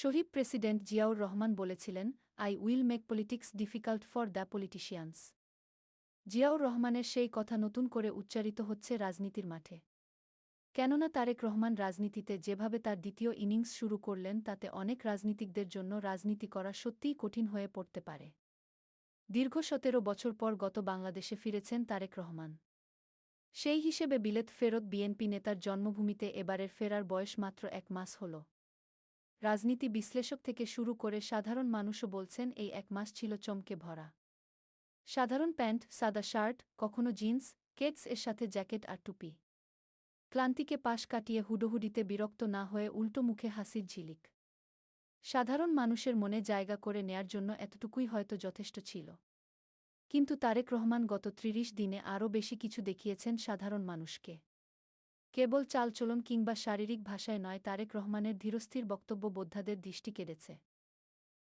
শহীদ president Ziaur Rahman বলেছিলেন, I will make politics difficult for the politicians. Ziaur রহমানের সেই কথা নতুন করে উচ্চারিত হচ্ছে রাজনীতির মাঠে। কেননা তারেক রহমান রাজনীতিতে যেভাবে তার দ্বিতীয় ইনিংস শুরু করলেন তাতে অনেক রাজনীতিকদের জন্য রাজনীতি করা সত্যিই কঠিন হয়ে পড়তে পারে। দীর্ঘ ১৭ বছর পর বাংলাদেশে ফিরেছেন তারেক রহমান। সেই হিসেবে বিলেত ফেরত বিএনপি নেতার জন্মভূমিতে এবারের ফেরার বয়স মাত্র ১ মাস হল। রাজনীতি বিশ্লেষক থেকে শুরু করে সাধারণ মানুষও বলছেন এই ১ মাস ছিল চমকে ভরা। সাধারণ প্যান্ট, সাদা শার্ট, কখনো জিন্স, কেটস এর সাথে জ্যাকেট আর টুপি। ক্লান্তিকে পাশ কাটিয়ে হুডোহুডিতে বিরক্ত না হয়ে উল্টো মুখে হাসির ঝিলিক। সাধারণ মানুষের মনে জায়গা করে নেয়ার জন্য এতটুকুই হয়তো যথেষ্ট ছিল। কিন্তু তারেক রহমান গত ৩০ দিনে আরও বেশি কিছু দেখিয়েছেন সাধারণ মানুষকে। কেবল চালচলন কিংবা শারীরিক ভাষায় নয়, তারেক রহমানের ধীরস্থির বক্তব্য বোদ্ধাদের দৃষ্টি কেড়েছে।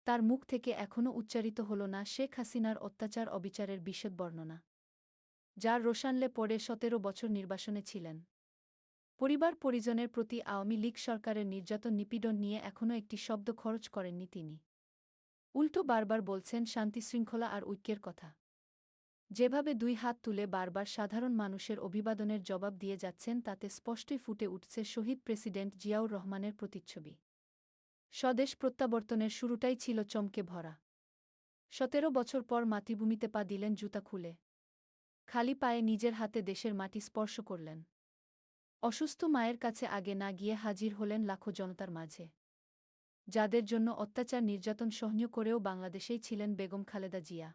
তার মুখ থেকে এখনও উচ্চারিত হল না শেখ হাসিনার অত্যাচার অবিচারের বিশদ বর্ণনা, যার রোষানলে পড়ে ১৭ বছর নির্বাসনে ছিলেন। পরিবার পরিজনের প্রতি আওয়ামী লীগ সরকারের নির্যাতন নিপীড়ন নিয়ে এখনও একটি শব্দ খরচ করেননি তিনি। উল্টো বারবার বলছেন শান্তিশৃঙ্খলা আর ঐক্যের কথা। যেভাবে ২ হাত তুলে বারবার সাধারণ মানুষের অভিবাদনের জবাব দিয়ে যাচ্ছেন তাতে স্পষ্টই ফুটে উঠছে শহীদ প্রেসিডেন্ট জিয়াউর রহমানের প্রতিচ্ছবি। স্বদেশ প্রত্যাবর্তনের শুরুটাই ছিল চমকে ভরা। ১৭ বছর পর মাতৃভূমিতে পা দিলেন জুতা খুলে। খালি পায়ে নিজের হাতে দেশের মাটি স্পর্শ করলেন। অসুস্থ মায়ের কাছে আগে না গিয়ে হাজির হলেন লাখো জনতার মাঝে, যাদের জন্য অত্যাচার নির্যাতন সহ্য করেও বাংলাদেশেই ছিলেন বেগম খালেদা জিয়া।